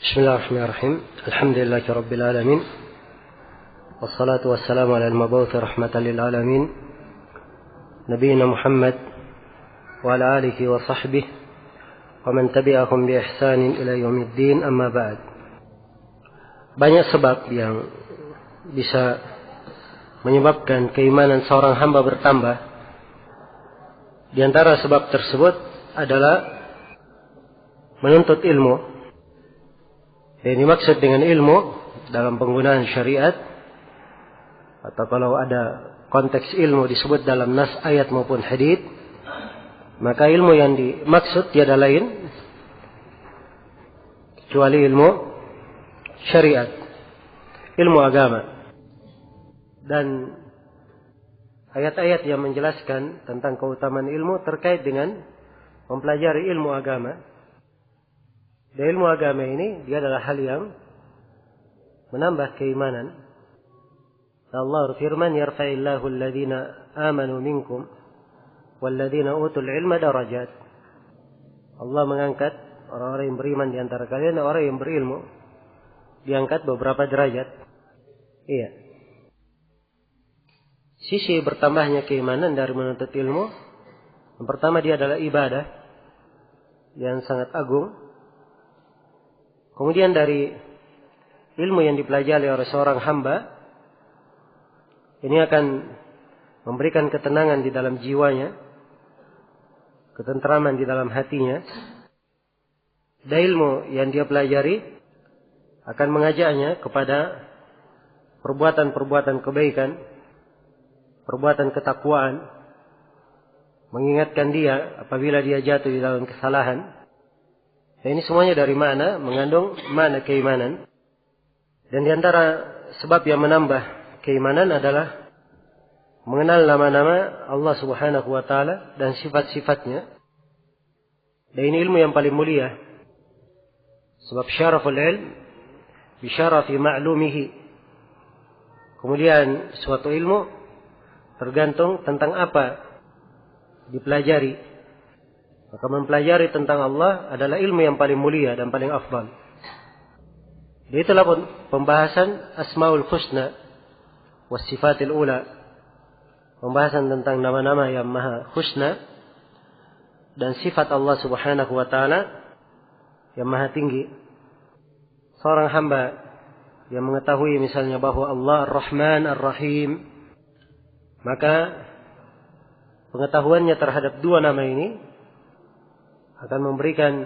Bismillahirrahmanirrahim. Alhamdulillahi rabbil alamin. Wassalatu wassalamu ala al-mab'uts rahmatan lil alamin. Nabiyina Muhammad wa ala alihi wa sahbihi wa man tabi'ahum bi ihsanin ila yaumiddin, amma ba'd. Banyak sebab yang bisa menyebabkan keimanan seorang hamba bertambah. Di antara sebab tersebut adalah menuntut ilmu. Yang dimaksud dengan ilmu dalam penggunaan syariat, atau kalau ada konteks ilmu disebut dalam nas ayat maupun hadits, maka ilmu yang dimaksud tiada lain kecuali ilmu syariat, ilmu agama. Dan ayat-ayat yang menjelaskan tentang keutamaan ilmu terkait dengan mempelajari ilmu agama. Dan ilmu agama ini dia adalah hal yang menambah keimanan. Allah berfirman, yarfa'illahu alladhina amanu minkum walladhina utul ilma darajat. Allah mengangkat orang-orang yang beriman di antara kalian dan orang yang berilmu, diangkat beberapa derajat. Iya. Sisi bertambahnya keimanan dari menuntut ilmu, yang pertama dia adalah ibadah yang sangat agung. Kemudian dari ilmu yang dipelajari oleh seorang hamba, ini akan memberikan ketenangan di dalam jiwanya, ketentraman di dalam hatinya. Dan ilmu yang dia pelajari akan mengajaknya kepada perbuatan-perbuatan kebaikan, perbuatan ketakwaan, mengingatkan dia apabila dia jatuh di dalam kesalahan. Dan ini semuanya dari makna, mengandung makna keimanan. Dan di antara sebab yang menambah keimanan adalah mengenal nama-nama Allah Subhanahu wa Ta'ala dan sifat-sifatnya. Dan ini ilmu yang paling mulia. Sebab syaraful ilm bisyarafi ma'lumihi. Kemudian suatu ilmu tergantung tentang apa dipelajari. Maka mempelajari tentang Allah adalah ilmu yang paling mulia dan paling afdal. Itulah pembahasan Asmaul Husna was Sifatil Ula. Pembahasan tentang nama-nama yang maha husna dan sifat Allah Subhanahu wa Ta'ala yang maha tinggi. Seorang hamba yang mengetahui misalnya bahwa Allah Ar-Rahman Ar-Rahim, maka pengetahuannya terhadap dua nama ini akan memberikan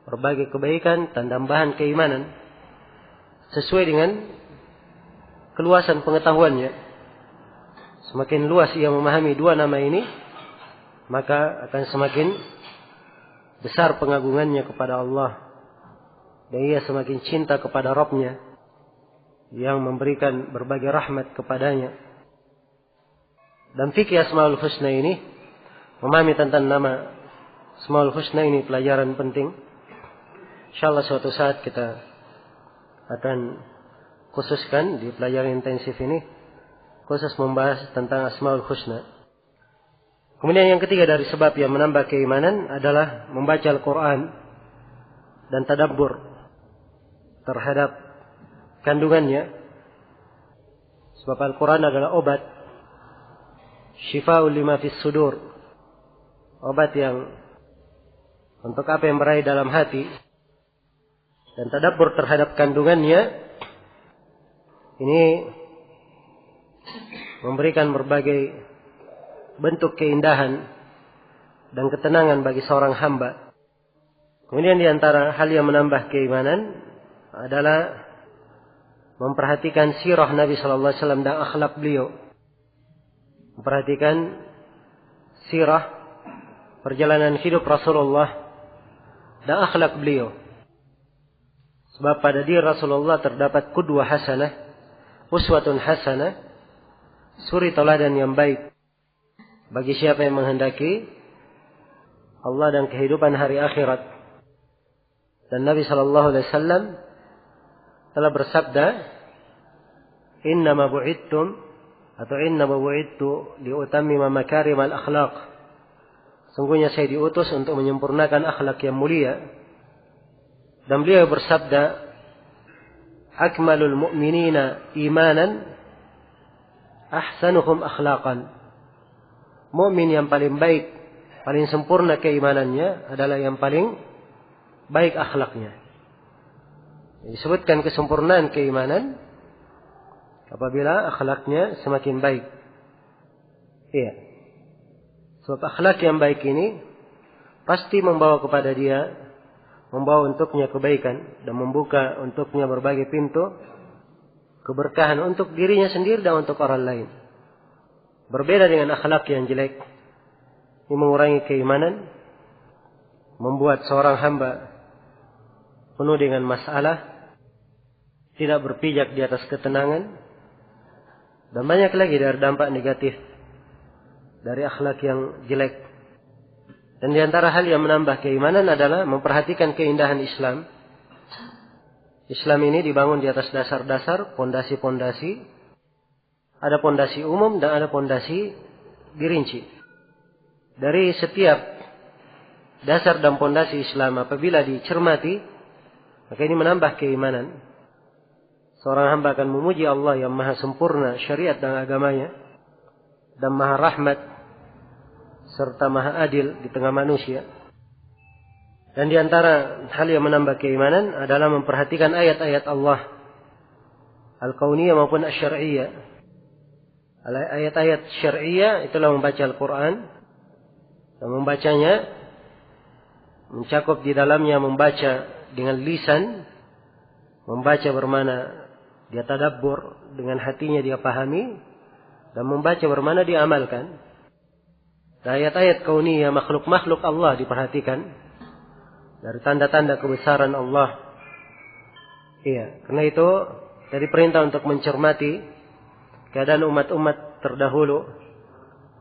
berbagai kebaikan dan tambahan keimanan sesuai dengan keluasan pengetahuannya. Semakin luas ia memahami dua nama ini, maka akan semakin besar pengagungannya kepada Allah, dan ia semakin cinta kepada Rabb-Nya yang memberikan berbagai rahmat kepadanya. Dan fikih Asmaul Husna ini, memahami tentang nama Asmaul Husna ini pelajaran penting. InsyaAllah suatu saat kita akan khususkan di pelajaran intensif ini, khusus membahas tentang Asmaul Husna. Kemudian yang ketiga dari sebab yang menambah keimanan adalah membaca Al-Quran dan tadabbur terhadap kandungannya. Sebab Al-Quran adalah obat, syifa'ul lima fis sudur, obat yang untuk apa yang berada dalam hati. Dan tadabbur terhadap kandungannya ini memberikan berbagai bentuk keindahan dan ketenangan bagi seorang hamba. Kemudian di antara hal yang menambah keimanan adalah memperhatikan sirah Nabi sallallahu alaihi wasallam dan akhlak beliau. Memperhatikan sirah, perjalanan hidup Rasulullah dan akhlak beliau. Sebab pada diri Rasulullah terdapat qudwah hasanah, uswatun hasanah, suri teladan yang baik bagi siapa yang menghendaki Allah dan kehidupan hari akhirat. Dan Nabi sallallahu alaihi wasallam telah bersabda, "Innama bu'ittum atau innama bu'ittu liutammima makarimal akhlaq." Sungguhnya saya diutus untuk menyempurnakan akhlak yang mulia. Dan beliau bersabda, akmalul mu'minina imanan ahsanuhum akhlaqan. Mukmin yang paling baik, paling sempurna keimanannya adalah yang paling baik akhlaknya. Disebutkan kesempurnaan keimanan apabila akhlaknya semakin baik. Iya. Sebab akhlak yang baik ini pasti membawa kepada dia, membawa untuknya kebaikan dan membuka untuknya berbagai pintu keberkahan untuk dirinya sendiri dan untuk orang lain. Berbeda dengan akhlak yang jelek, ini mengurangi keimanan, membuat seorang hamba penuh dengan masalah, tidak berpijak di atas ketenangan, dan banyak lagi dari dampak negatif dari akhlak yang jelek. Dan di antara hal yang menambah keimanan adalah memperhatikan keindahan Islam. Islam ini dibangun di atas dasar-dasar, pondasi-pondasi. Ada pondasi umum dan ada pondasi dirinci. Dari setiap dasar dan pondasi Islam apabila dicermati, maka ini menambah keimanan. Seorang hamba akan memuji Allah yang maha sempurna syariat dan agamanya, dan maha rahmat serta maha adil di tengah manusia. Dan di antara hal yang menambah keimanan adalah memperhatikan ayat-ayat Allah, al-kauniyah maupun asy-syar'iyyah. Ayat-ayat syar'iyyah itulah membaca Al-Quran, dan membacanya mencakup di dalamnya membaca dengan lisan, membaca bermana dia tadabbur, dengan hatinya dia pahami, dan membaca bermana dia amalkan. Ayat-ayat kauniyah, makhluk-makhluk Allah diperhatikan dari tanda-tanda kebesaran Allah. Iya, karena itu dari perintah untuk mencermati keadaan umat-umat terdahulu,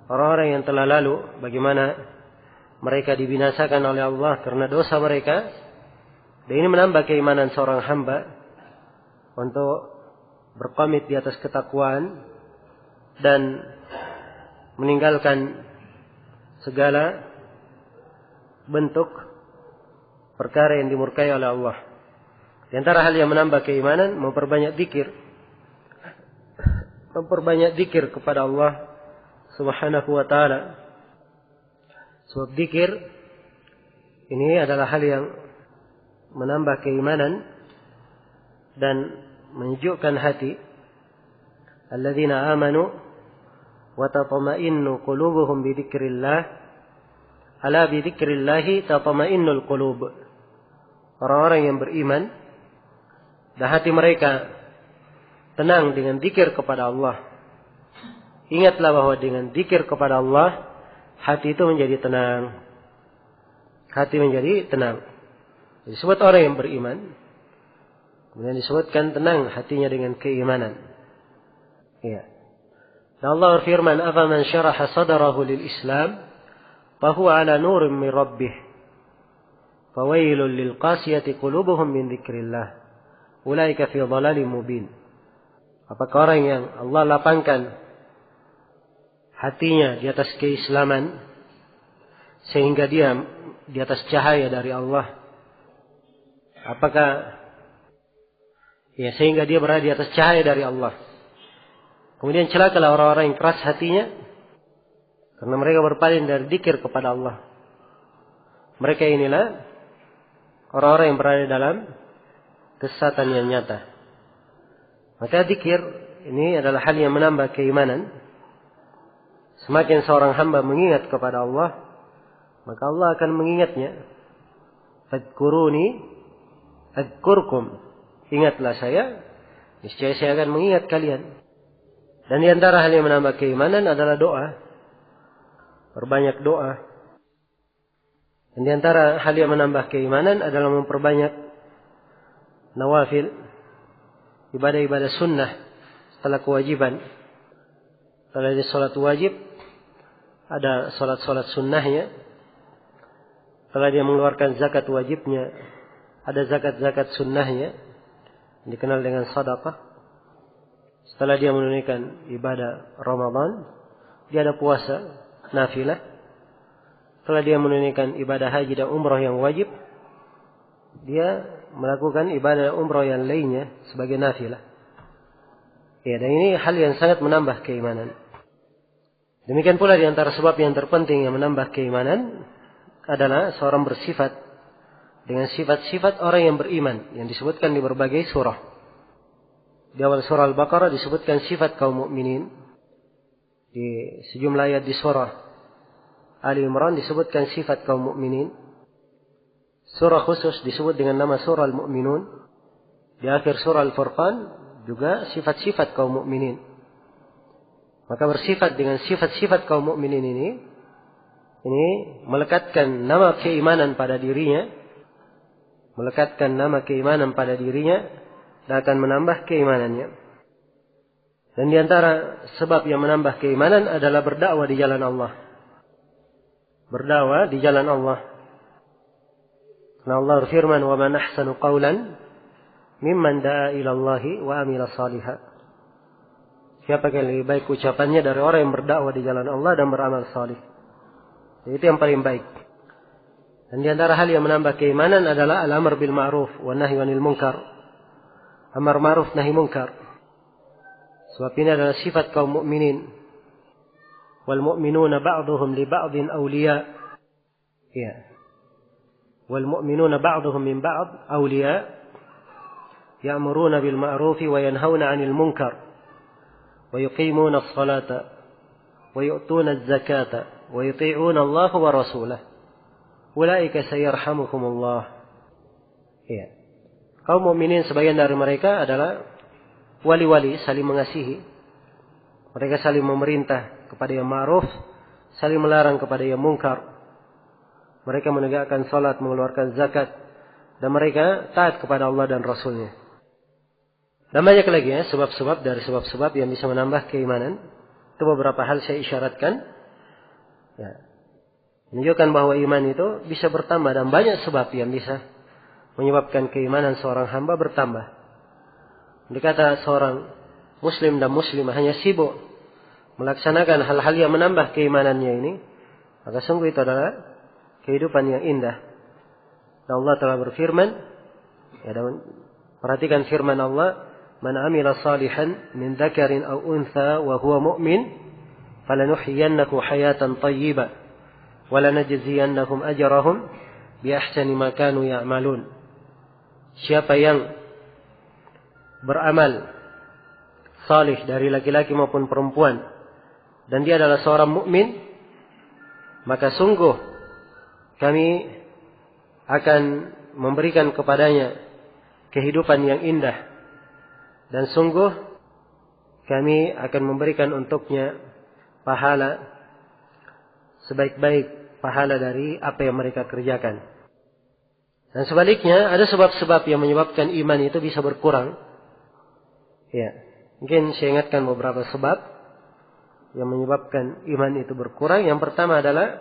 orang-orang yang telah lalu, bagaimana mereka dibinasakan oleh Allah karena dosa mereka. Dan ini menambah keimanan seorang hamba untuk berkomit di atas ketakwaan dan meninggalkan segala bentuk perkara yang dimurkai oleh Allah. Di antara hal yang menambah keimanan, memperbanyak zikir. Memperbanyak zikir kepada Allah Subhanahu wa ta'ala. Sebab zikir ini adalah hal yang menambah keimanan dan menyejukkan hati. Alladzina amanu wa tatma'innu qulubuhum bi dzikrillah. Ala bi dzikrillah tatma'innul qulub. Orang-orang yang beriman dan hati mereka tenang dengan zikir kepada Allah. Ingatlah bahwa dengan zikir kepada Allah, hati itu menjadi tenang. Hati menjadi tenang. Disebut orang yang beriman. Kemudian disebutkan tenang hatinya dengan keimanan. Ya. Dan Allah berfirman, "Afaman syaraha sadrahu lil Islam, fahuwa 'ala nurin min rabbih. Fawailul lil qasiyati qulubuhum min dzikrillah. Ulaika fi dhalalin mubin." Apakah orang yang Allah lapangkan hatinya di atas keislaman sehingga dia di atas cahaya dari Allah? Apakah sehingga dia berada di atas cahaya dari Allah? Kemudian celakalah orang-orang yang keras hatinya karena mereka berpaling dari zikir kepada Allah. Mereka inilah orang-orang yang berada dalam kesesatan yang nyata. Maka zikir ini adalah hal yang menambah keimanan. Semakin seorang hamba mengingat kepada Allah, maka Allah akan mengingatnya. Fadkuruni adkurkum. Ingatlah saya, niscaya saya akan mengingat kalian. Dan di antara hal yang menambah keimanan adalah doa. Perbanyak doa. Dan di antara hal yang menambah keimanan adalah memperbanyak nawafil, ibadah-ibadah sunnah setelah kewajiban. Setelah ada salat wajib, ada salat-salat sunnahnya. Setelah dia mengeluarkan zakat wajibnya, ada zakat-zakat sunnahnya, dikenal dengan sedekah. Setelah dia menunaikan ibadah Ramadan, dia ada puasa nafilah. Setelah dia menunaikan ibadah haji dan umrah yang wajib, dia melakukan ibadah umrah yang lainnya sebagai nafilah. Ya, dan ini hal yang sangat menambah keimanan. Demikian pula di antara sebab yang terpenting yang menambah keimanan adalah seorang bersifat dengan sifat-sifat orang yang beriman yang disebutkan di berbagai surah. Di awal surah Al-Baqarah disebutkan sifat kaum mukminin. Di sejumlah ayat di surah Ali Imran disebutkan sifat kaum mukminin. Surah khusus disebut dengan nama surah Al-Mu'minun. Di akhir surah Al-Furqan juga sifat-sifat kaum mukminin. Maka bersifat dengan sifat-sifat kaum mukminin ini melekatkan nama keimanan pada dirinya, melekatkan nama keimanan pada dirinya dan akan menambah keimanannya. Dan di antara sebab yang menambah keimanan adalah berdakwah di jalan Allah. Berdakwah di jalan Allah. Karena Allah berfirman, "Wa man ahsanu qawlan mimman da'a ila Allahi wa amila salihah." Siapa yang lebih baik ucapannya dari orang yang berdakwah di jalan Allah dan beramal salih. Itu yang paling baik. Dan di antara hal yang menambah keimanan adalah al-amr bil ma'ruf wa nahy 'anil munkar. Amar ma'ruf nahi munkar. Sebab ini adalah sifat kaum mukminin. Wal mu'minuna ba'dhum li ba'dhin awliya. Ya. Wal mu'minuna ba'dhum min ba'd awliya. Ya'muruna bil ma'ruf wa yanhauna 'anil munkar. Wa yuqimuna as-salata wa yu'tuna az-zakata wa yuti'una Allah wa rasulahu. Ulaika sayarhamuhumullah. Ya. Kaum mukminin sebagian dari mereka adalah wali-wali, saling mengasihi. Mereka saling memerintah kepada yang ma'ruf, saling melarang kepada yang mungkar. Mereka menegakkan salat, mengeluarkan zakat, dan mereka taat kepada Allah dan Rasulnya. Dan banyak lagi ya, sebab-sebab dari sebab-sebab yang bisa menambah keimanan. Itu beberapa hal saya isyaratkan. Ya. Menunjukkan bahwa iman itu bisa bertambah dan banyak sebab yang bisa menyebabkan keimanan seorang hamba bertambah. Dikata seorang muslim dan muslimah hanya sibuk melaksanakan hal-hal yang menambah keimanannya ini, maka sungguh itu adalah kehidupan yang indah. Dan Allah telah berfirman, ya, dan perhatikan firman Allah, "Man 'amila salihan min dzakarin aw untha wa huwa mu'min, falanuhyiyannahu hayatan thayyibah wa lanajziyannahum ajrahum bi ahsani ma kanu ya'malun." Siapa yang beramal salih dari laki-laki maupun perempuan dan dia adalah seorang mukmin, maka sungguh kami akan memberikan kepadanya kehidupan yang indah dan sungguh kami akan memberikan untuknya pahala sebaik-baik pahala dari apa yang mereka kerjakan. Dan sebaliknya ada sebab-sebab yang menyebabkan iman itu bisa berkurang. Ya, mungkin saya ingatkan beberapa sebab yang menyebabkan iman itu berkurang. Yang pertama adalah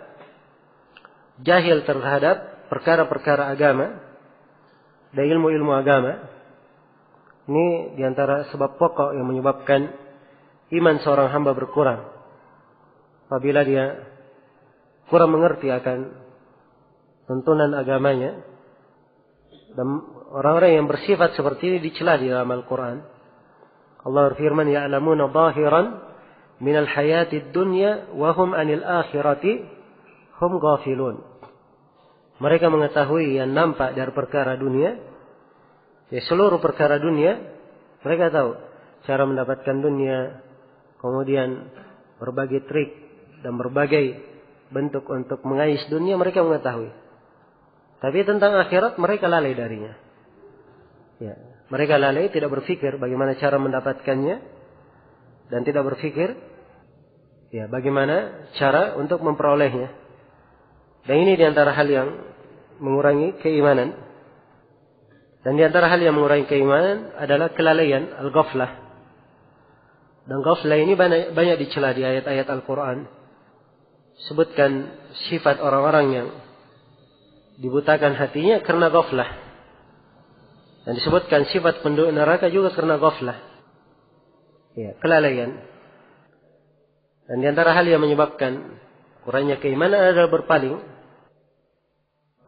jahil terhadap perkara-perkara agama dan ilmu-ilmu agama. Ini diantara sebab pokok yang menyebabkan iman seorang hamba berkurang. Apabila dia kurang mengerti akan tuntunan agamanya, dan orang-orang yang bersifat seperti ini dicela di dalam Al-Quran. Allah berfirman, "Ya'lamuna zahiran minal hayatid dunya wa hum 'anil akhirati hum ghafilun." Mereka mengetahui yang nampak dari perkara dunia. Ya, seluruh perkara dunia mereka tahu cara mendapatkan dunia, kemudian berbagai trik dan berbagai bentuk untuk mengais dunia mereka mengetahui. Tapi tentang akhirat mereka lalai darinya. Ya, mereka lalai, tidak berpikir bagaimana cara mendapatkannya dan tidak berpikir ya bagaimana cara untuk memperolehnya. Dan ini diantara hal yang mengurangi keimanan. Dan diantara hal yang mengurangi keimanan adalah kelalaian, al-ghaflah. Dan ghaflah ini banyak dicela di ayat-ayat Al-Quran. Sebutkan sifat orang-orang yang dibutakan hatinya karena ghaflah. Dan disebutkan sifat penduduk neraka juga karena ghaflah. Ya, kelalaian. Dan di antara hal yang menyebabkan kurangnya keimanan adalah berpaling.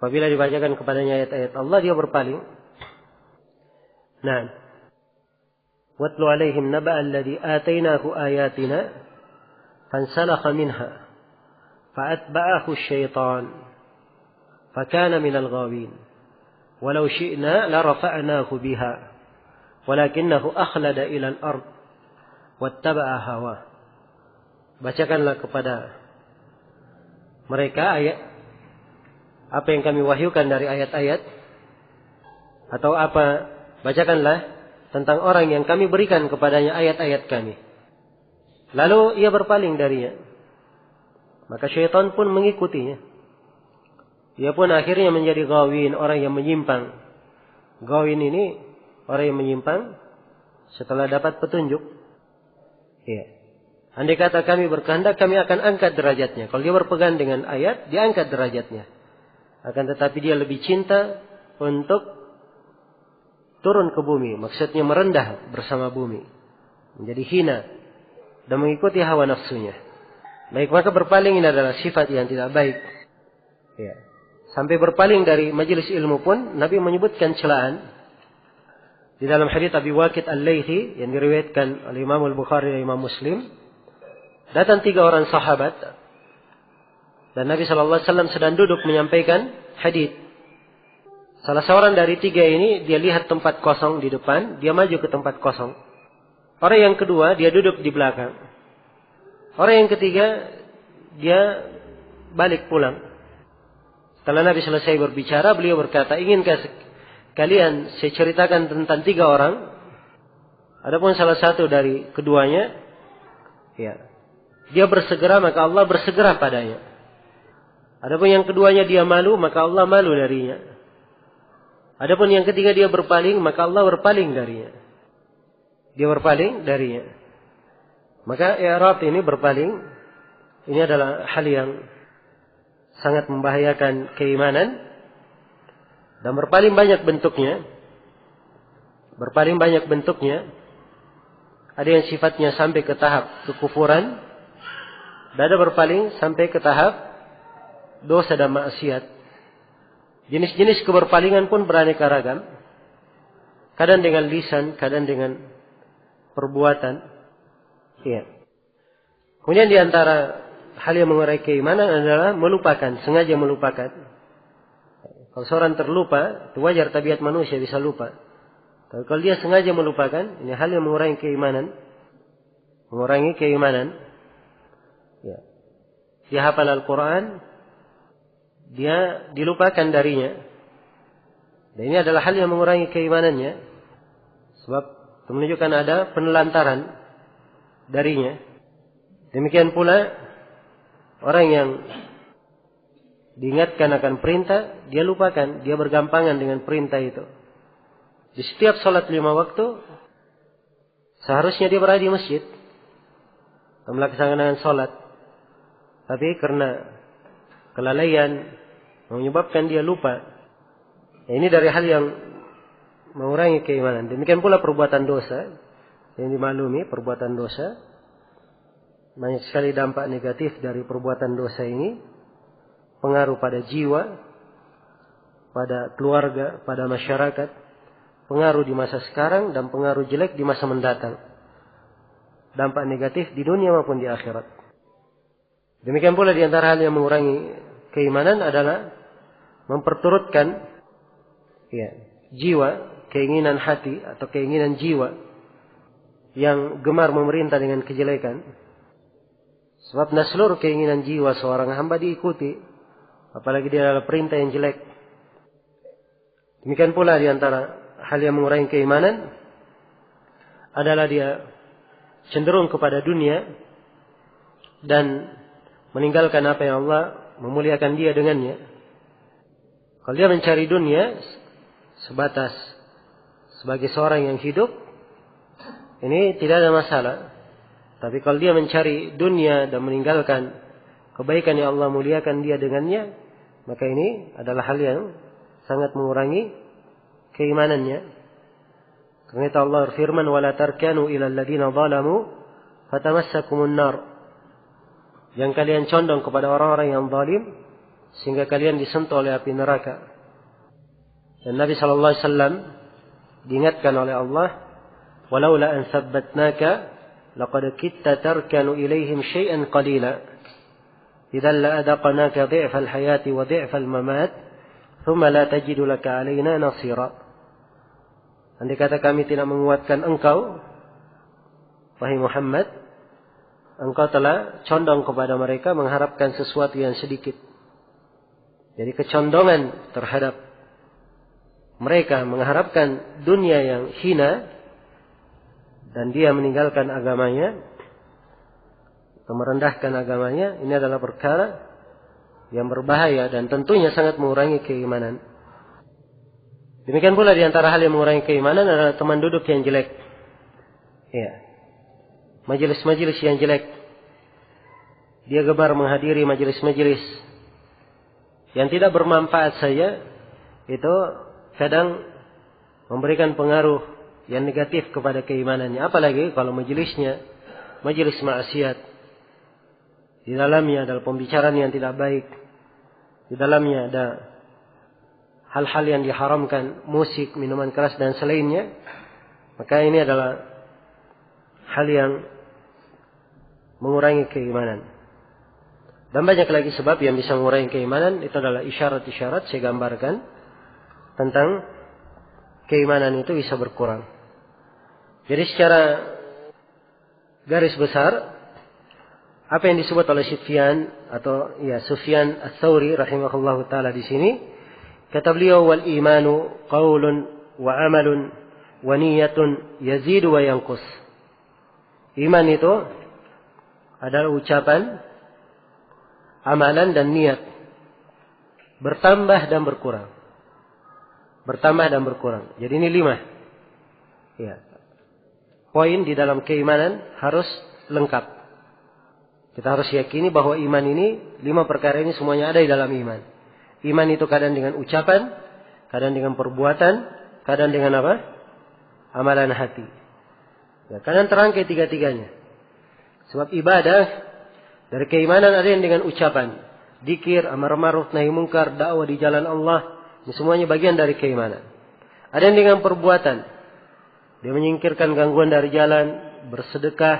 Apabila dibacakan kepadanya ayat-ayat Allah, dia berpaling. Nah, watlu alaihim naba'a alladhi atainahu ayatina fansalakha minha fa'atba'ahu asy-syaitan fakana minal ghawin walau syi'na la rafa'nahu biha walakinahu akhlada ila al-ard wattaba'a hawa. Bacakanlah kepada mereka ayat apa yang kami wahyukan dari ayat-ayat, atau apa, bacakanlah tentang orang yang kami berikan kepadanya ayat-ayat kami. Lalu ia berpaling darinya. Maka syaitan pun mengikutinya. Dia pun akhirnya menjadi ghawin, orang yang menyimpang. Ghawin ini orang yang menyimpang setelah dapat petunjuk. Ya. Andai kata kami berkehendak, kami akan angkat derajatnya. Kalau dia berpegang dengan ayat, dia angkat derajatnya. Akan tetapi dia lebih cinta untuk turun ke bumi. Maksudnya merendah bersama bumi. Menjadi hina. Dan mengikuti hawa nafsunya. Baik, maka berpaling ini adalah sifat yang tidak baik. Ya. Sampai berpaling dari majelis ilmu pun, Nabi menyebutkan celaan. Di dalam hadits Abi Waqid Al-Laythi, yang diriwayatkan oleh Imam Al-Bukhari dan Imam Muslim. Datang 3 orang sahabat. Dan Nabi SAW sedang duduk menyampaikan hadits. Salah seorang dari 3 ini, dia lihat tempat kosong di depan, dia maju ke tempat kosong. Orang yang kedua, dia duduk di belakang. Orang yang ketiga, dia balik pulang. Setelah Nabi selesai berbicara, beliau berkata, inginkah kalian saya ceritakan tentang 3 orang? Adapun salah satu dari keduanya, ya, dia bersegera, maka Allah bersegera padanya. Adapun yang keduanya dia malu, maka Allah malu darinya. Adapun yang ketiga dia berpaling, maka Allah berpaling darinya. Dia berpaling darinya. Maka i'rad ini berpaling, ini adalah hal yang sangat membahayakan keimanan. Dan berpaling banyak bentuknya. Berpaling banyak bentuknya. Ada yang sifatnya sampai ke tahap kekufuran. Dan ada berpaling sampai ke tahap dosa dan maksiat. Jenis-jenis keberpalingan pun beraneka ragam. Kadang dengan lisan, kadang dengan perbuatan. Ya. Kemudian di antara hal yang mengurai keimanan adalah melupakan, sengaja melupakan. Kalau seorang terlupa, itu wajar, tabiat manusia bisa lupa. Tapi kalau dia sengaja melupakan, ini hal yang mengurangi keimanan. Mengurangi keimanan. Ya. Dia hafal Al-Quran, dia dilupakan darinya. Dan ini adalah hal yang mengurangi keimanannya. Sebab itu menunjukkan ada penelantaran darinya. Demikian pula orang yang diingatkan akan perintah, dia lupakan, dia bergampangan dengan perintah itu. Di setiap salat 5 waktu, seharusnya dia berada di masjid melaksanakan salat. Tapi karena kelalaian menyebabkan dia lupa. Ini dari hal yang mengurangi keimanan. Demikian pula perbuatan dosa yang dimaklumi, perbuatan dosa. Banyak sekali dampak negatif dari perbuatan dosa ini. Pengaruh pada jiwa, pada keluarga, pada masyarakat. Pengaruh di masa sekarang dan pengaruh jelek di masa mendatang. Dampak negatif di dunia maupun di akhirat. Demikian pula di antara hal yang mengurangi keimanan adalah memperturutkan jiwa, keinginan hati atau keinginan jiwa yang gemar memerintah dengan kejelekan. Sebab seluruh keinginan jiwa seorang hamba diikuti, apalagi dia adalah perintah yang jelek. Demikian pula di antara hal yang mengurangi keimanan adalah dia cenderung kepada dunia dan meninggalkan apa yang Allah memuliakan dia dengannya. Kalau dia mencari dunia sebatas sebagai seorang yang hidup, ini tidak ada masalah. Tapi kalau dia mencari dunia dan meninggalkan kebaikan yang Allah muliakan dia dengannya, maka ini adalah hal yang sangat mengurangi keimanannya. Karena itu Allah berfirman, "Wala tarkanu ila alladziina zalamu fatamassakumun nar." Yang kalian condong kepada orang-orang yang zalim sehingga kalian disentuh oleh api neraka. Dan Nabi SAW diingatkan oleh Allah, walaula an sabbatnaka laqad kitta tarkanu ilaihim syai'an qalila idzan la adaqnaka dhi'fal hayati wa dhi'fal mamat thumma la tajidu laka alaina nasira. Andai kata kami tidak menguatkan engkau, wahai Muhammad, engkau telah condong kepada mereka mengharapkan sesuatu yang sedikit. Jadi kecondongan terhadap mereka mengharapkan dunia yang hina dan dia meninggalkan agamanya atau merendahkan agamanya, ini adalah perkara yang berbahaya dan tentunya sangat mengurangi keimanan. Demikian pula di antara hal yang mengurangi keimanan adalah teman duduk yang jelek. Ya. Majelis-majelis yang jelek. Dia gemar menghadiri majelis-majelis yang tidak bermanfaat saja, itu kadang memberikan pengaruh yang negatif kepada keimanannya. Apalagi kalau majelisnya majelis maksiat. Di dalamnya adalah pembicaraan yang tidak baik. Di dalamnya ada hal-hal yang diharamkan, musik, minuman keras dan selainnya. Maka ini adalah hal yang mengurangi keimanan. Dan banyak lagi sebab yang bisa mengurangi keimanan. Itu adalah isyarat-isyarat saya gambarkan tentang keimanan itu bisa berkurang. Jadi secara garis besar, apa yang disebut oleh Sufyan Ats-Tsauri rahimahullahu taala di sini, kata beliau, wal imanu qaulun wa amalun wa niyyatun yazidu wa yanqus. Iman itu adalah ucapan, amalan dan niat, bertambah dan berkurang. Bertambah dan berkurang. Jadi ini 5. Ya. Poin di dalam keimanan harus lengkap. Kita harus yakini bahwa iman ini, 5 perkara ini semuanya ada di dalam iman. Iman itu kadang dengan ucapan, kadang dengan perbuatan, kadang dengan apa? Amalan hati. Ya, kadang terangkai 3-tiganya. Sebab ibadah dari keimanan ada yang dengan ucapan, dzikir, amar ma'ruf, nahi mungkar, dakwah di jalan Allah, ini semuanya bagian dari keimanan. Ada yang dengan perbuatan, dia menyingkirkan gangguan dari jalan, bersedekah,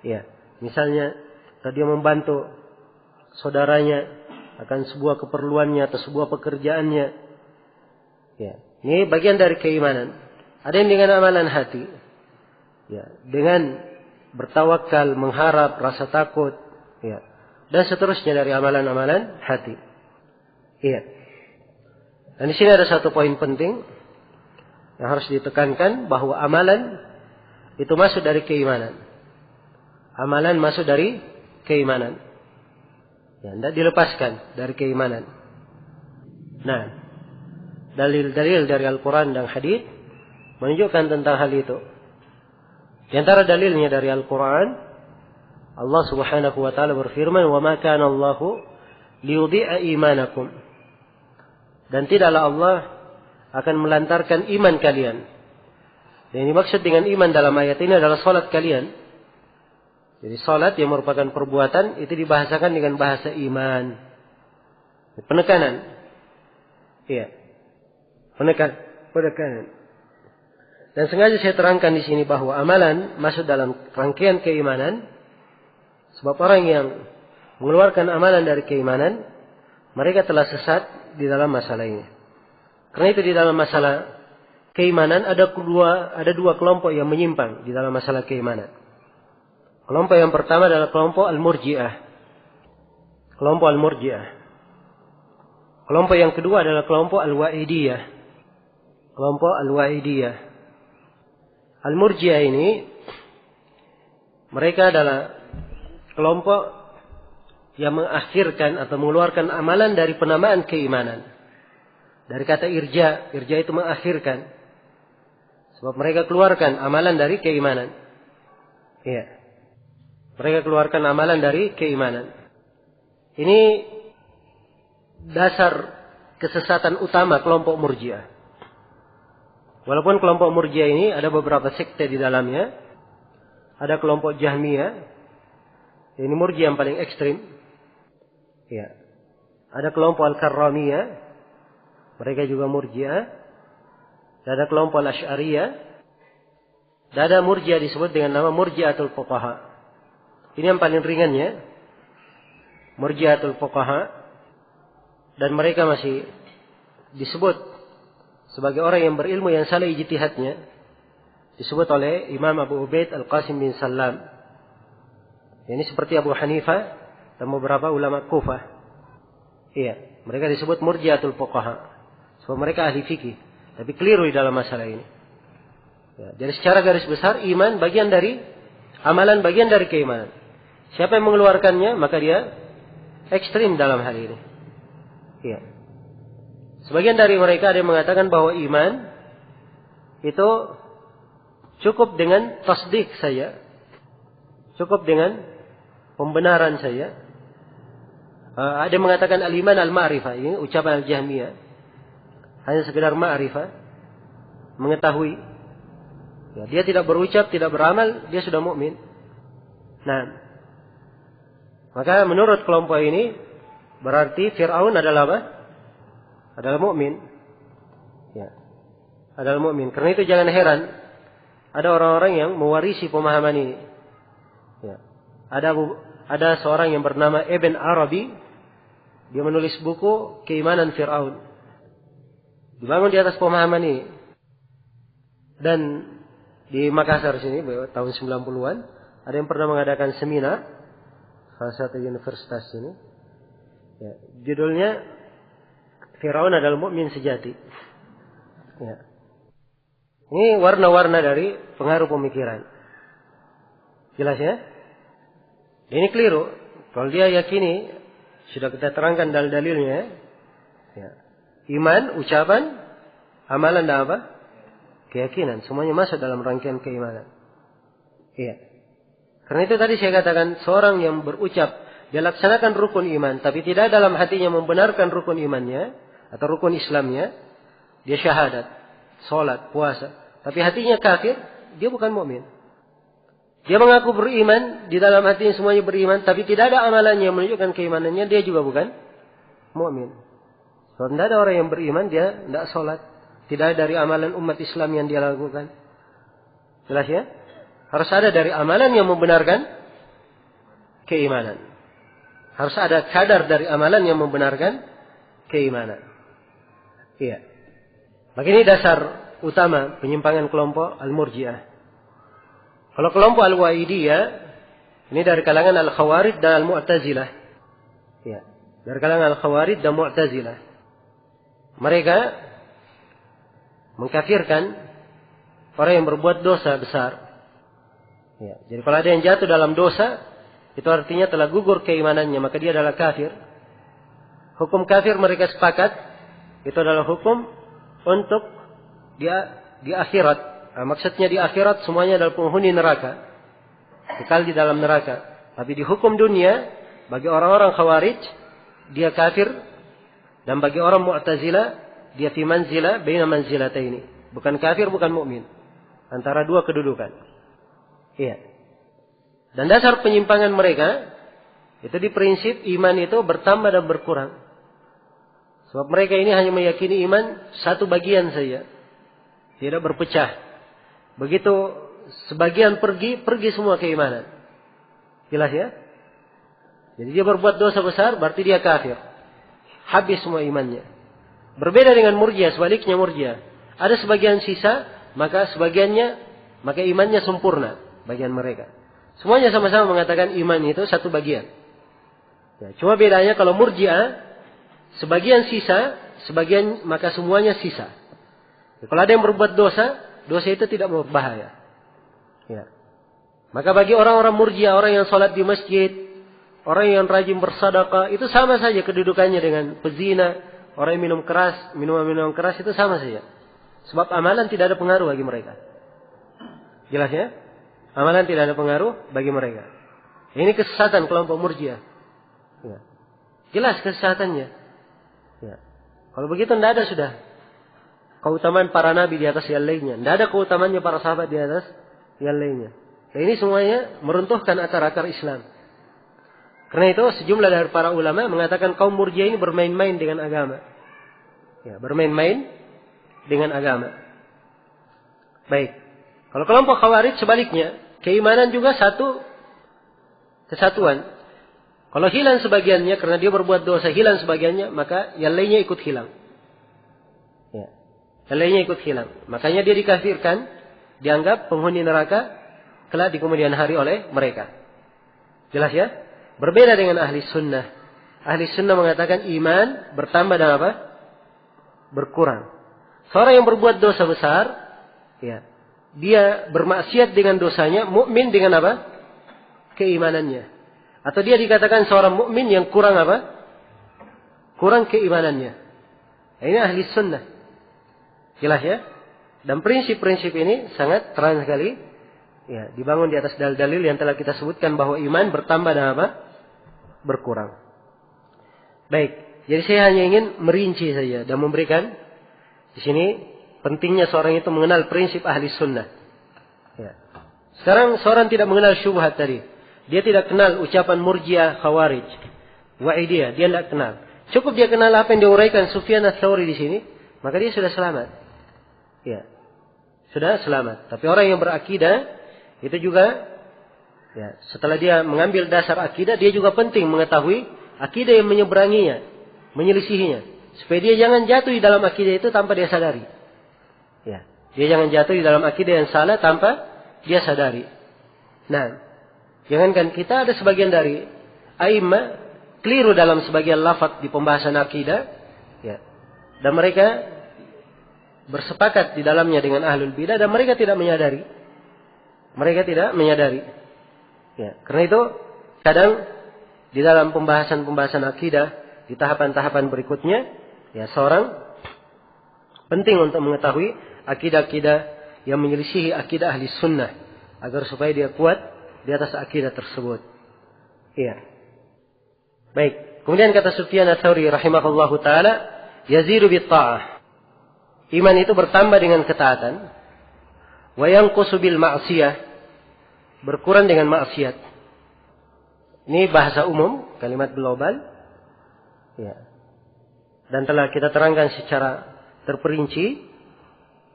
ya, misalnya dia membantu saudaranya akan sebuah keperluannya atau sebuah pekerjaannya, ya, ini bagian dari keimanan. Ada yang dengan amalan hati, ya, dengan bertawakal, mengharap, rasa takut, ya, dan seterusnya dari amalan-amalan hati. Iya. Dan di sini ada satu poin penting yang harus ditekankan, bahwa amalan itu masuk dari keimanan. Amalan masuk dari keimanan. Ya, tidak dilepaskan dari keimanan. Nah, dalil-dalil dari Al-Quran dan Hadits menunjukkan tentang hal itu. Di antara dalilnya dari Al-Quran, Allah Subhanahu wa taala berfirman, "Wa ma kana Allahu liyudhi'a imanakum." Dan tidaklah Allah akan melantarkan iman kalian. Dan ini maksud dengan iman dalam ayat ini adalah salat kalian. Jadi salat yang merupakan perbuatan itu dibahasakan dengan bahasa iman. Penekanan. Iya. Penekanan. Dan sengaja saya terangkan di sini bahwa amalan masuk dalam rangkaian keimanan. Sebab orang yang mengeluarkan amalan dari keimanan, mereka telah sesat di dalam masalah ini. Karena itu di dalam masalah keimanan ada dua kelompok yang menyimpang di dalam masalah keimanan. Kelompok yang pertama adalah kelompok Al-Murji'ah. Kelompok Al-Murji'ah. Kelompok yang kedua adalah kelompok Al-Wa'idiyah. Kelompok Al-Wa'idiyah. Al-Murji'ah ini, mereka adalah kelompok yang mengakhirkan atau mengeluarkan amalan dari penamaan keimanan. Dari kata irja. Irja itu mengakhirkan. Sebab mereka keluarkan amalan dari keimanan. Iya. Mereka keluarkan amalan dari keimanan. Ini dasar kesesatan utama kelompok Murji'ah. Walaupun kelompok Murji'ah ini ada beberapa sekte di dalamnya. Ada kelompok Jahmiyah. Ini Murji'ah yang paling ekstrim. Ya. Ada kelompok Al-Karramiyah. Mereka juga Murji'ah. Dan ada kelompok Asy'ariyah. Dan ada Murji'ah disebut dengan nama Murji'atul Fuqaha. Ini yang paling ringannya. Murji'atul Fuqaha. Dan mereka masih disebut sebagai orang yang berilmu yang salah ijtihadnya. Disebut oleh Imam Abu Ubaid Al-Qasim bin Sallam. Ini seperti Abu Hanifah dan beberapa ulama Kufah. Iya, mereka disebut Murji'atul Fuqaha. Sebab mereka ahli fikih, tapi keliru di dalam masalah ini. Ya, jadi secara garis besar iman bagian dari amalan, bagian dari keimanan. Siapa yang mengeluarkannya, maka dia ekstrim dalam hal ini. Iya. Sebagian dari mereka ada yang mengatakan bahwa iman itu cukup dengan tasdik saya, cukup dengan pembenaran saya. Ada yang mengatakan al-iman al-ma'rifah, ini ucapan al-Jahmiyah, hanya sekedar ma'rifah, mengetahui. Ya, dia tidak berucap, tidak beramal, dia sudah mukmin. Nah, maka menurut kelompok ini berarti Fir'aun adalah apa? Adalah mukmin. Ya, adalah mukmin. Karena itu jangan heran ada orang-orang yang mewarisi pemahaman ini. Ya. Ada seorang yang bernama Ibn Arabi, dia menulis buku Keimanan Fir'aun. Dibangun di atas pemahaman ini. Dan di Makassar sini tahun 90-an ada yang pernah mengadakan seminar salah satu universitas ini. Ya, judulnya Fir'aun adalah mukmin sejati. Ya. Ini warna-warna dari pengaruh pemikiran. Jelas ya? Ini keliru. Kalau dia yakini, sudah kita terangkan dalil-dalilnya. Ya. Iman, ucapan, amalan dan apa? Keyakinan. Semuanya masuk dalam rangkaian keimanan. Iya. Karena itu tadi saya katakan, seorang yang berucap, dia laksanakan rukun iman, tapi tidak dalam hatinya membenarkan rukun imannya, atau rukun Islamnya, dia syahadat, sholat, puasa. Tapi hatinya kafir, dia bukan mukmin. Dia mengaku beriman, di dalam hatinya semuanya beriman, tapi tidak ada amalannya yang menunjukkan keimanannya, dia juga bukan mukmin. Sebab tidak ada orang yang beriman, dia tidak sholat. Tidak ada dari amalan umat Islam yang dia lakukan. Jelas ya? Harus ada dari amalan yang membenarkan keimanan. Harus ada kadar dari amalan yang membenarkan keimanan. Iya. Maka ini dasar utama penyimpangan kelompok Al-Murji'ah. Kalau kelompok Al-Wa'idiyah, ini dari kalangan Al-Khawarij dan Al-Mu'tazilah. Ya, dari kalangan Al-Khawarij dan Mu'tazilah. Mereka mengkafirkan orang yang berbuat dosa besar. Ya, jadi kalau ada yang jatuh dalam dosa, itu artinya telah gugur keimanannya, maka dia adalah kafir. Hukum kafir mereka sepakat, itu adalah hukum untuk dia di akhirat. Nah, maksudnya di akhirat semuanya adalah penghuni neraka, kekal di dalam neraka. Tapi di hukum dunia, bagi orang-orang Khawarij, dia kafir. Dan bagi orang Mu'tazilah, dia fi manzilah baina manzilataini. Bukan kafir, bukan mukmin. Antara dua kedudukan. Iya. Dan dasar penyimpangan mereka, itu di prinsip iman itu bertambah dan berkurang. Sebab mereka ini hanya meyakini iman satu bagian saja. Tidak berpecah. Begitu sebagian pergi semua keimanan. Jelas ya? Jadi dia berbuat dosa besar, berarti dia kafir. Habis semua imannya. Berbeda dengan Murji'ah, sebaliknya Murji'ah. Ada sebagian sisa, maka imannya sempurna bagian mereka. Semuanya sama-sama mengatakan iman itu satu bagian. Ya, cuma bedanya kalau Murji'ah, sebagian sisa, maka semuanya sisa. Ya, kalau ada yang berbuat dosa itu tidak berbahaya. Ya. Maka bagi orang-orang Murji'ah, orang yang sholat di masjid, orang yang rajin bersedekah, itu sama saja kedudukannya dengan pezina, orang yang minum minuman keras itu sama saja. Sebab amalan tidak ada pengaruh bagi mereka. Jelas ya? Amalan tidak ada pengaruh bagi mereka. Ini kesesatan kelompok Murji'ah. Ya. Jelas kesesatannya. Ya. Kalau begitu tidak ada sudah keutamaan para nabi di atas yang lainnya. Tidak ada keutamaannya para sahabat di atas yang lainnya. Dan ini semuanya meruntuhkan akar-akar Islam. Karena itu sejumlah dari para ulama mengatakan kaum Murji'ah ini bermain-main dengan agama. Ya, bermain-main dengan agama. Baik. Kalau kelompok Khawarij sebaliknya, keimanan juga satu kesatuan. Kalau hilang sebagiannya karena dia berbuat dosa, hilang sebagiannya, maka yang lainnya ikut hilang. Ya. Yang lainnya ikut hilang. Makanya dia dikafirkan, dianggap penghuni neraka kelak di kemudian hari oleh mereka. Jelas ya? Berbeda dengan ahli sunnah. Ahli sunnah mengatakan iman bertambah dan apa? Berkurang. Seorang yang berbuat dosa besar, ya, dia bermaksiat dengan dosanya, mukmin dengan apa? Keimanannya. Atau dia dikatakan seorang mukmin yang kurang apa? Kurang keimanannya. Nah, ini ahli sunnah. Jelas ya? Dan prinsip-prinsip ini sangat terang sekali. Ya, dibangun di atas dalil-dalil yang telah kita sebutkan bahwa iman bertambah dan apa? Berkurang. Baik. Jadi saya hanya ingin merinci saja dan memberikan di sini pentingnya seorang itu mengenal prinsip ahli sunnah. Ya. Sekarang seorang tidak mengenal syubhat tadi. Dia tidak kenal ucapan Murji'ah, Khawarij, Wa'idiyah. Dia tidak kenal. Cukup dia kenal apa yang diuraikan Sufyan Ats-Tsauri di sini, maka dia sudah selamat. Ya, sudah selamat. Tapi orang yang berakidah itu juga, ya, setelah dia mengambil dasar akidah, dia juga penting mengetahui akidah yang menyeberanginya, menyelisihinya, supaya dia jangan jatuh di dalam akidah itu tanpa dia sadari. Ya, dia jangan jatuh di dalam akidah yang salah tanpa dia sadari. Nah, jangankan kita, ada sebagian dari a'immah keliru dalam sebagian lafaz di pembahasan akidah, ya, dan mereka bersepakat di dalamnya dengan ahlul bidah dan mereka tidak menyadari. Mereka tidak menyadari. Ya, karena itu kadang di dalam pembahasan-pembahasan akidah di tahapan-tahapan berikutnya, ya, seorang penting untuk mengetahui akidah-akidah yang menyelisihi akidah ahli sunnah agar supaya dia kuat di atas akidah tersebut. Iya. Baik. Kemudian kata Sufyan Ats-Tsauri rahimahullahu taala, yazidu bit ta'ah. Iman itu bertambah dengan ketaatan. Wa yanqusu bil ma'siyah. Berkurang dengan maksiat. Ini bahasa umum, kalimat global. Ya. Dan telah kita terangkan secara terperinci.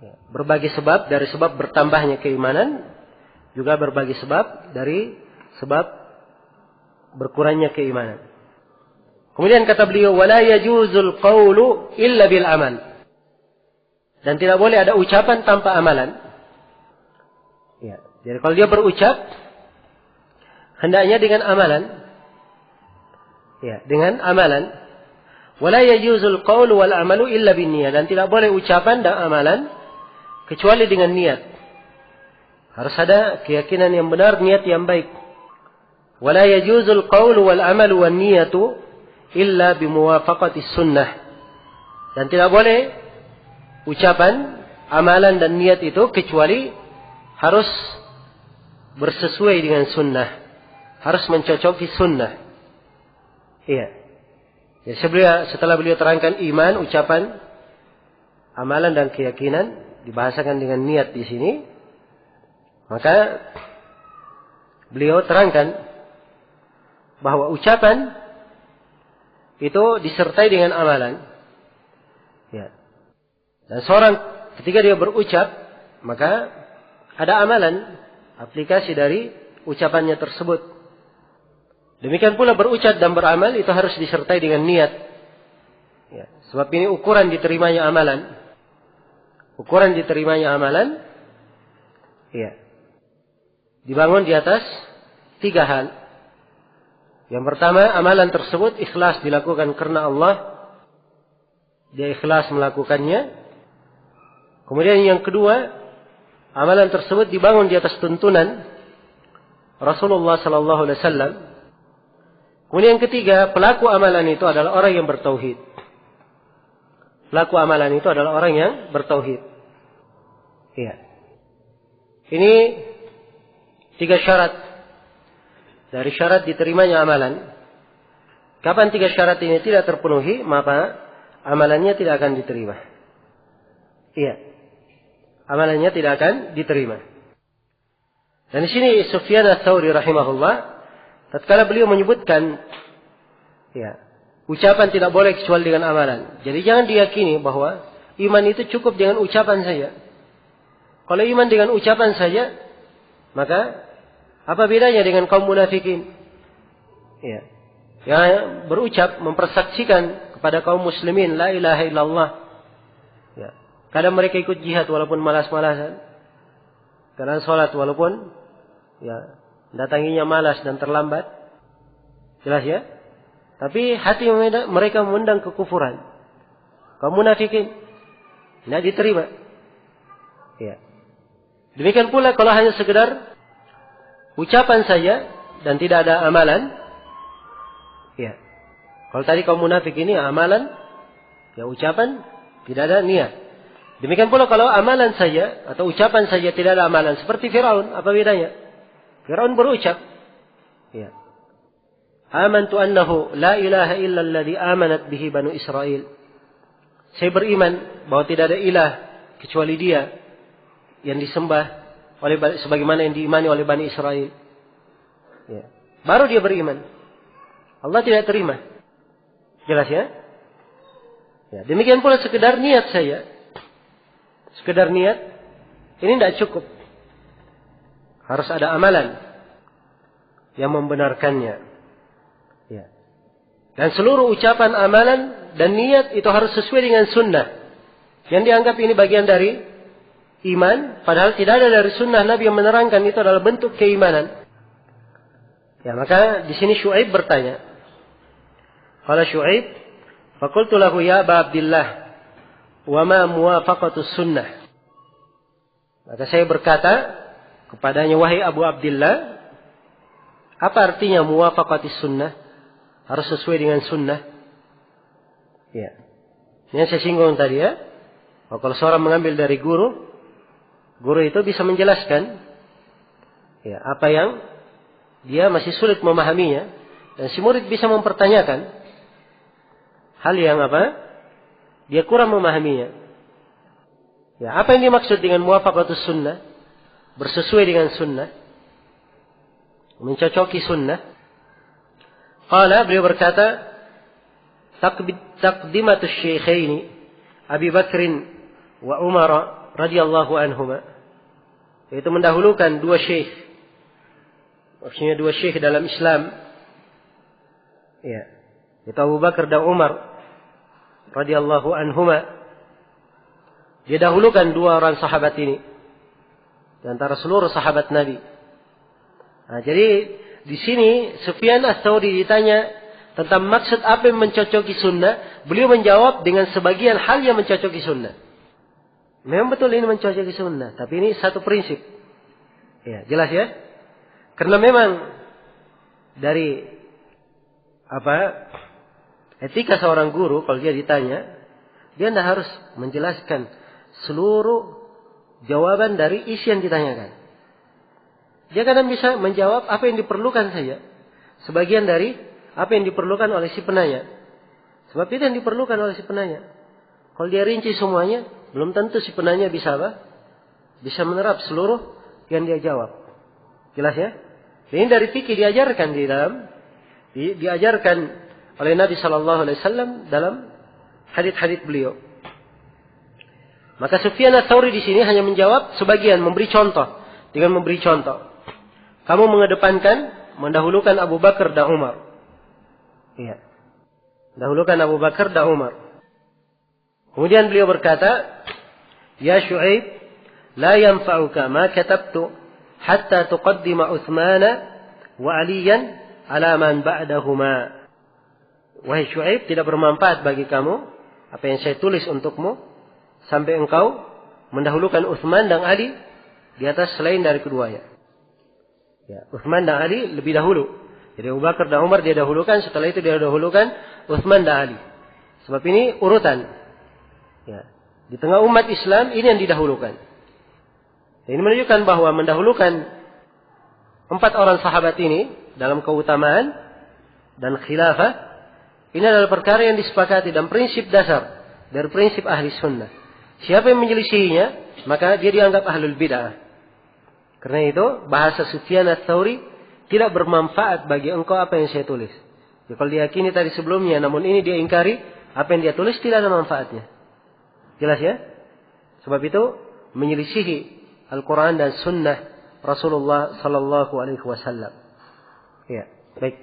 Ya. Berbagai sebab, dari sebab bertambahnya keimanan. Juga berbagai sebab, dari sebab berkurangnya keimanan. Kemudian kata beliau, وَلَا يَجُوزُ الْقَوْلُ إِلَّا بِالْعَمَلِ. Dan tidak boleh ada ucapan tanpa amalan. Ya. Jadi kalau dia berucap, hendaknya dengan amalan. Ya, dengan amalan. وَلَا يَجُوزُ الْقَوْلُ وَالْعَمَلُ إِلَّا بِالنِّيَةِ. Dan tidak boleh ucapan dan amalan kecuali dengan niat. Harus ada keyakinan yang benar, niat yang baik. وَلَا يَجُوزُ الْقَوْلُ وَالْعَمَلُ وَالنِّيَةُ إِلَّا بِمُوَافَقَةِ السُّنَّةِ. Dan tidak boleh ucapan, amalan dan niat itu kecuali harus bersesuai dengan sunnah. Harus mencocoki sunnah. Iya. Ya, setelah beliau terangkan iman, ucapan, amalan dan keyakinan dibahasakan dengan niat di sini, maka beliau terangkan bahwa ucapan itu disertai dengan amalan. Ya. Dan seorang ketika dia berucap, maka ada amalan, aplikasi dari ucapannya tersebut. Demikian pula berucap dan beramal itu harus disertai dengan niat. Ya. Sebab ini ukuran diterimanya amalan. Ukuran diterimanya amalan, ya, dibangun di atas 3 hal. Yang pertama, amalan tersebut ikhlas dilakukan karena Allah. Dia ikhlas melakukannya. Kemudian yang kedua, amalan tersebut dibangun di atas tuntunan Rasulullah sallallahu alaihi wasallam. Kemudian yang ketiga, pelaku amalan itu adalah orang yang bertauhid. Pelaku amalan itu adalah orang yang bertauhid. Iya. Ini 3 syarat dari syarat diterimanya amalan. Kapan 3 syarat ini tidak terpenuhi, maka amalannya tidak akan diterima. Iya. Amalannya tidak akan diterima. Dan di sini Sufyan Ats-Tsauri rahimahullah, tatkala beliau menyebutkan, ya, ucapan tidak boleh kecuali dengan amalan. Jadi jangan diyakini bahwa iman itu cukup dengan ucapan saja. Kalau iman dengan ucapan saja, maka apa bedanya dengan kaum munafikin? Ya. Yang berucap, mempersaksikan kepada kaum muslimin la ilaha illallah. Ya. Kadang mereka ikut jihad walaupun malas-malasan. Kadang sholat walaupun ya datanginya malas dan terlambat. Jelas ya? Tapi hati mereka memandang kekufuran. Kaum munafikin tidak diterima. Ya. Demikian pula kalau hanya sekedar ucapan saja dan tidak ada amalan. Ya. Kalau tadi kaum munafik ini amalan, ya ucapan, tidak ada niat. Demikian pula kalau amalan saja atau ucapan saja tidak ada amalan, seperti Firaun, apa bedanya? Firaun berucap, ya. Amantu annahu la ilaha illa alladhi amanat bihi Banu Israel. Saya beriman bahwa tidak ada ilah kecuali Dia yang disembah oleh sebagaimana yang diimani oleh Bani Israel. Ya. Baru dia beriman. Allah tidak terima. Jelas ya? Ya, demikian pula sekedar niat saya. Sekedar niat ini tidak cukup. Harus ada amalan yang membenarkannya. Ya. Dan seluruh ucapan, amalan dan niat itu harus sesuai dengan sunnah. Yang dianggap ini bagian dari iman, padahal tidak ada dari sunnah Nabi yang menerangkan itu adalah bentuk keimanan. Ya, maka di sini Syuaib bertanya. Qala Syuaib, faqultu lahu ya Aba Abdillah, wa ma muwafaqatus sunnah. Maka saya berkata kepadanya, wahai Abu Abdillah, apa artinya muwafaqatis sunnah? Harus sesuai dengan sunnah. Ya. Ini yang saya singgung tadi ya. Kalau seorang mengambil dari guru itu bisa menjelaskan ya, apa yang dia masih sulit memahaminya, dan si murid bisa mempertanyakan hal yang apa dia kurang memahaminya. Ya, apa yang dimaksud dengan muwafaqatus sunnah? Bersesuai dengan sunnah, mencocoki sunnah. Qala, beliau berkata, taqdimatus syaikhaini Abi Bakrin wa Umar radhiyallahu anhuma, yaitu mendahulukan dua syekh. Maksudnya dua syekh dalam Islam. Ya, itu Abu Bakar dan Umar radhiyallahu anhuma. Dia dahulukan dua orang sahabat ini di antara seluruh sahabat Nabi. Nah, jadi di sini Sufyan Ats-Tsauri ditanya tentang maksud apa yang mencocoki sunnah, beliau menjawab dengan sebagian hal yang mencocoki sunnah. Memang betul ini mencocoki sunnah, tapi ini satu prinsip. Ya, jelas ya? Karena memang dari etika seorang guru, kalau dia ditanya, dia tidak harus menjelaskan seluruh jawaban dari isi yang ditanyakan. Dia kadang bisa menjawab apa yang diperlukan saja, sebagian dari apa yang diperlukan oleh si penanya. Sebab itu yang diperlukan oleh si penanya. Kalau dia rinci semuanya, belum tentu si penanya bisa bisa menerap seluruh yang dia jawab. Jelas ya? Ini dari fikih diajarkan diajarkan oleh Nabi Shallallahu Alaihi Wasallam dalam hadits-hadits beliau. Maka Sufyan Ats-Tsauri di sini hanya menjawab sebagian, memberi contoh dengan memberi contoh. Kamu mendahulukan Abu Bakar dan Umar. Iya. Dahulukan Abu Bakar dan Umar. Kemudian beliau berkata, ya Syuaib, la yanfa'uka ma katabtu hatta tuqaddima Utsmana wa Aliyan ala man ba'dahuma. Wahai Syuaib, tidak bermanfaat bagi kamu apa yang saya tulis untukmu sampai engkau mendahulukan Utsman dan Ali di atas selain dari keduanya. Ya, Utsman dan Ali lebih dahulu. Jadi Abu Bakar dan Umar dia dahulukan, setelah itu dia dahulukan Utsman dan Ali. Sebab ini urutan. Ya. Di tengah umat Islam ini yang didahulukan. Ini menunjukkan bahwa mendahulukan 4 orang sahabat ini dalam keutamaan dan khilafah, ini adalah perkara yang disepakati dan prinsip dasar dari prinsip ahli sunnah. Siapa yang menyelisihinya, maka dia dianggap ahlul bid'ah. Karena itu bahasa Sufyan Ats-Tsauri tidak bermanfaat bagi engkau apa yang saya tulis. Ya, kalau diyakini tadi sebelumnya, namun ini dia ingkari, apa yang dia tulis tidak ada manfaatnya. Jelas ya? Sebab itu menyelisihi Al-Quran dan Sunnah Rasulullah Sallallahu Alaihi Wasallam. Ya, baik.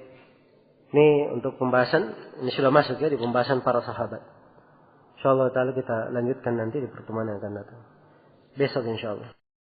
Ini untuk pembahasan, ini sudah masuk ya di pembahasan para sahabat. InsyaAllah ta'ala kita lanjutkan nanti di pertemuan yang akan datang. Besok insyaAllah.